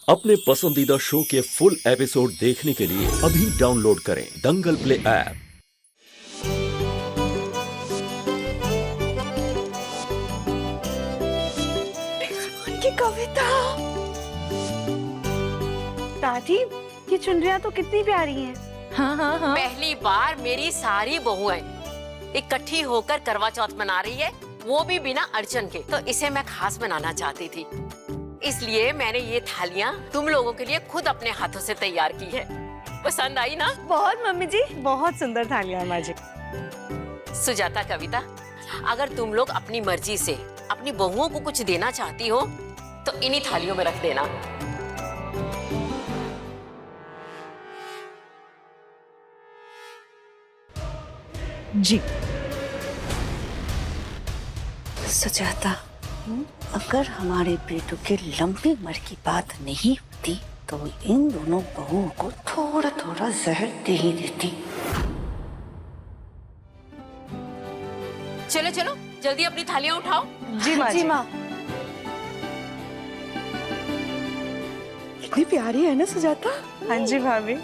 अपने पसंदीदा शो के फुल एपिसोड देखने के लिए अभी डाउनलोड करें दंगल प्ले ऐप। की कविता। दादी, ये चुनरियाँ तो कितनी प्यारी हैं। हाँ हाँ हाँ। पहली बार मेरी सारी बहुएं इकट्ठी होकर करवा चौथ मना रही है, वो भी बिना अड़चन के। तो इसे मैं खास मनाना चाहती थी, इसलिए मैंने ये थालियां तुम लोगों के लिए खुद अपने हाथों से तैयार की है। पसंद आई ना? बहुत मम्मी जी, बहुत सुंदर थालियाँ हैं माँ जी। सुजाता, कविता, अगर तुम लोग अपनी मर्जी से अपनी बहुओं को कुछ देना चाहती हो तो इन्हीं थालियों में रख देना। जी। सुजाता, अगर हमारे बेटों के लंबी उम्र की बात नहीं होती तो इन दोनों बहुओं को थोड़ा थोड़ा जहर दे ही देती। चलो चलो जल्दी अपनी थालियां उठाओ। जी माँ। जी माँ। इतनी प्यारी है ना सुजाता? हाँ जी भाभी।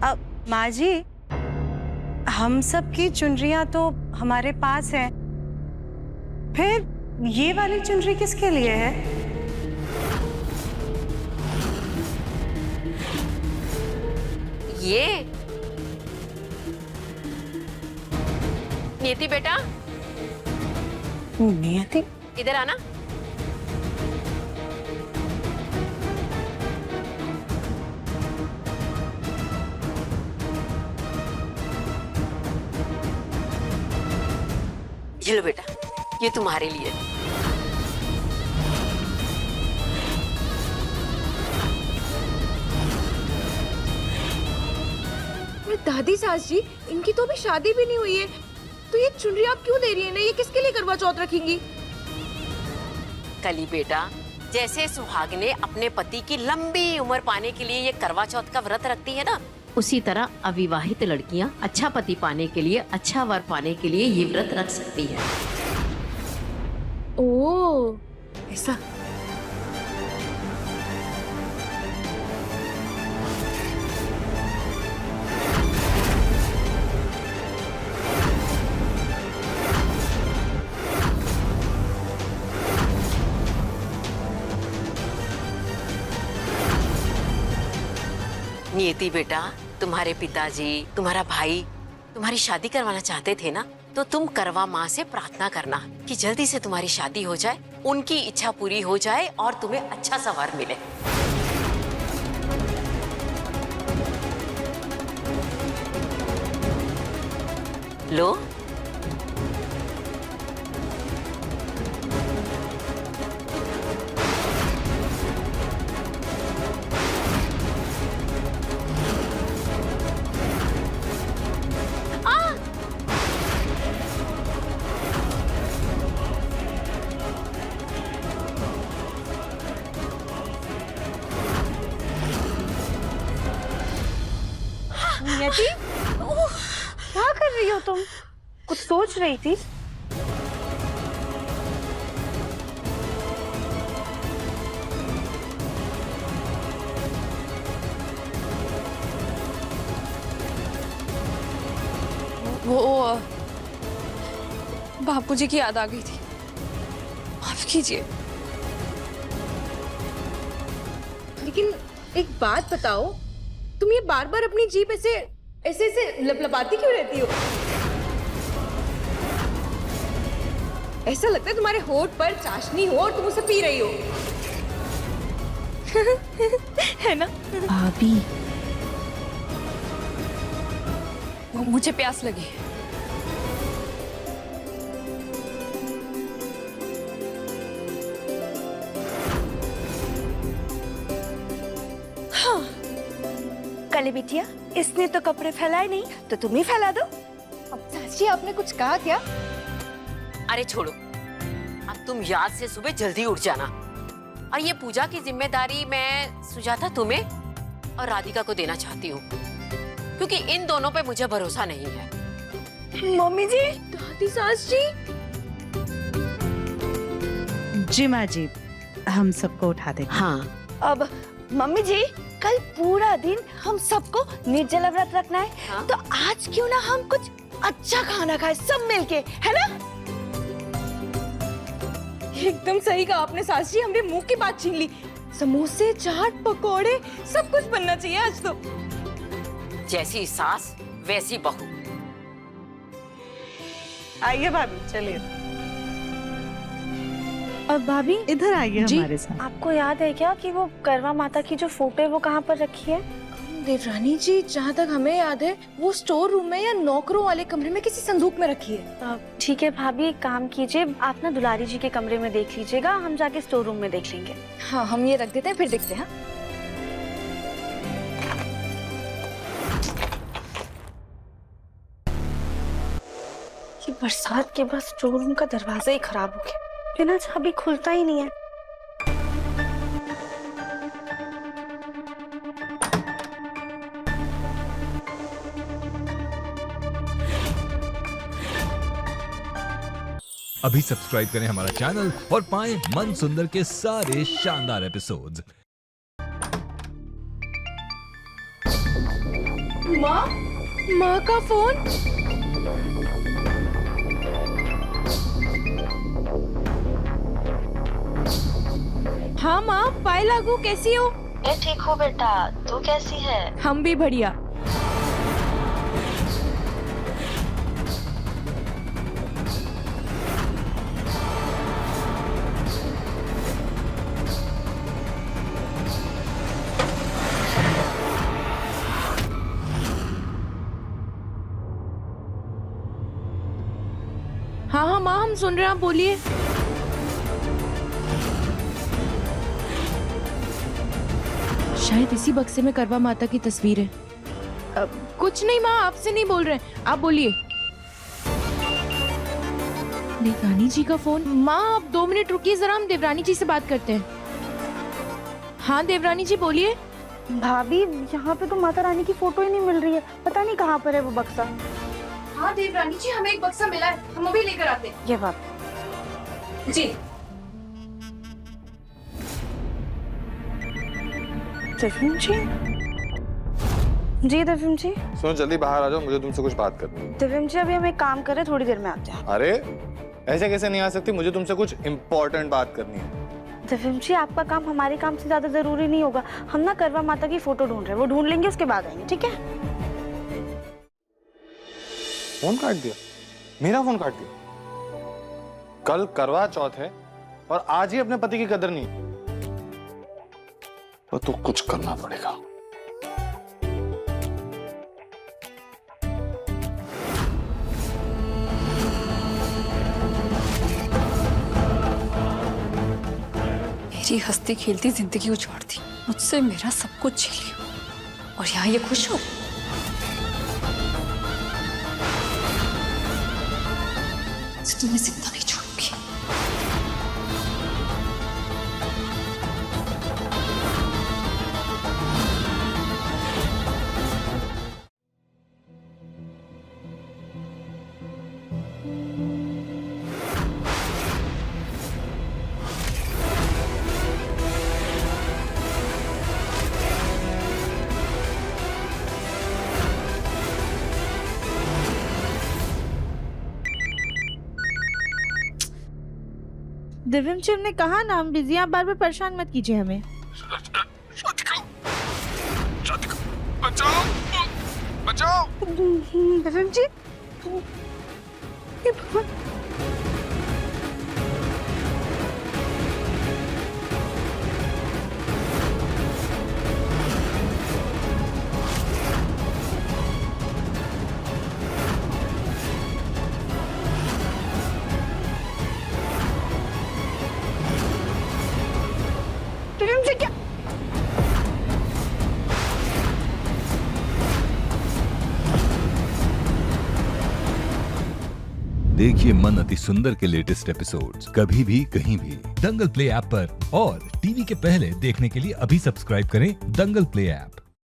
अब माँ जी, हम सब की चुनरियाँ तो हमारे पास है, फिर ये वाली चुनरी किसके लिए है? ये नियति बेटा, नियति? इधर आना। ये लो बेटा, ये तुम्हारे लिए। दादी सास जी, इनकी तो अभी शादी भी नहीं हुई है, तो ये चुनरी आप क्यों दे रही है ना? ये किसके लिए करवा चौथ रखेंगी? कली बेटा, जैसे सुहागिने अपने पति की लंबी उम्र पाने के लिए ये करवा चौथ का व्रत रखती है ना, उसी तरह अविवाहित लड़कियां अच्छा पति पाने के लिए, अच्छा वर पाने के लिए ये व्रत रख सकती है। ओह, ऐसा? नियति बेटा, तुम्हारे पिताजी, तुम्हारा भाई तुम्हारी शादी करवाना चाहते थे ना, तो तुम करवा माँ से प्रार्थना करना कि जल्दी से तुम्हारी शादी हो जाए, उनकी इच्छा पूरी हो जाए और तुम्हें अच्छा सा वर मिले। लो। नियति, क्या कर रही हो तुम? कुछ सोच रही थी? वो बापूजी की याद आ गई थी, माफ कीजिए। लेकिन एक बात बताओ, तुम ये बार बार अपनी जीभ ऐसे ऐसे ऐसे लपलपाती क्यों रहती हो? ऐसा लगता है तुम्हारे होठ पर चाशनी हो और तुम उसे पी रही हो। है ना? भाभी, मुझे प्यास लगी। हाँ। कले बिटिया, इसने तो कपड़े फैलाए नहीं, तो तुम ही फैला दो। अब चाची, आपने कुछ कहा क्या? अरे छोड़ो, अब तुम याद से सुबह जल्दी उठ जाना, और ये पूजा की जिम्मेदारी मैं सुजाता तुम्हें और राधिका को देना चाहती हूँ, क्योंकि इन दोनों पे मुझे भरोसा नहीं है। मम्मी जी, दादी सास जी। जी माँ जी, हम सबको उठा देंगे। हाँ, अब मम्मी जी, कल पूरा दिन हम सबको निर्जला व्रत रखना है। हाँ? तो आज क्यों ना हम कुछ अच्छा खाना खाए सब मिलके, है ना? एकदम सही कहा आपने सास जी, हमने मुंह की बात छीन ली। समोसे, चाट, पकोड़े सब कुछ बनना चाहिए आज तो। जैसी सास वैसी बहू। आइए भाभी, चलिए। अब भाभी इधर आइए जी। हमारे साथ। आपको याद है क्या कि वो करवा माता की जो फोटो है वो कहाँ पर रखी है? देवरानी जी, जहाँ तक हमें याद है वो स्टोर रूम में या नौकरों वाले कमरे में किसी संदूक में रखी है। ठीक है भाभी, एक काम कीजिए, आप ना दुलारी जी के कमरे में देख लीजिएगा, हम जाके स्टोर रूम में देख लेंगे। हाँ, हम ये रख देते हैं, फिर देखते हैं। ये बरसात के बाद स्टोर रूम का दरवाजा ही खराब हो गया, बिना चाबी खुलता ही नहीं है। अभी सब्सक्राइब करें हमारा चैनल और पाएं मन सुंदर के सारे शानदार एपिसोड्स। माँ, माँ का फोन। हाँ माँ, पाए लागू, कैसी हो? मैं ठीक हूँ बेटा, तू कैसी है? हम भी बढ़िया। हाँ हाँ माँ, हम सुन रहे हैं, आप बोलिए। शायद इसी बक्से में करवा माता की तस्वीर है। कुछ नहीं माँ, आपसे नहीं बोल रहे हैं, आप बोलिए। देवरानी जी का फोन। माँ आप 2 मिनट रुकिए, जरा हम देवरानी जी से बात करते हैं। हाँ देवरानी जी बोलिए। भाभी, यहाँ पे तो माता रानी की फोटो ही नहीं मिल रही है, पता नहीं कहाँ पर है वो बक्सा। हाँ देवरानी जी, हमें एक बक्सा मिला है, हम अभी लेकर आते हैं। ये बात जी। दिव्यम जी, जी दिव्यम जी। सुनो, जल्दी बाहर आ जाओ, मुझे तुमसे कुछ बात करनी है। दिव्यम जी, अभी हम एक काम कर रहे हैं, थोड़ी देर में आते हैं। अरे ऐसे कैसे नहीं आ सकती, मुझे तुमसे कुछ इम्पोर्टेंट बात करनी है। दिव्यम जी, आपका काम हमारे काम से ज्यादा जरूरी नहीं होगा। हम ना करवा माता की फोटो ढूंढ रहे हैं, वो ढूंढ लेंगे, उसके बाद आएंगे, ठीक है? फोन काट दिया? मेरा फोन काट दिया? कल करवा चौथ है और आज ही अपने पति की कदर नहीं। तो कुछ करना पड़ेगा। मेरी हंसती खेलती जिंदगी उजाड़ दी, मुझसे मेरा सब कुछ छीन लिया, और यहाँ ये खुश हो। तुम्हें जिंदा नहीं छोड़ूंगी। दिव्यम जी, हमने कहा ना हम बिजी हैं, आप बार बार परेशान मत कीजिए हमें। बचाओ, बचाओ। दिव्यम जी, ये भगवान। दिव्यम जी, क्या? देखिए मन अति सुंदर के लेटेस्ट एपिसोड्स कभी भी कहीं भी दंगल प्ले ऐप पर, और टीवी के पहले देखने के लिए अभी सब्सक्राइब करें दंगल प्ले ऐप।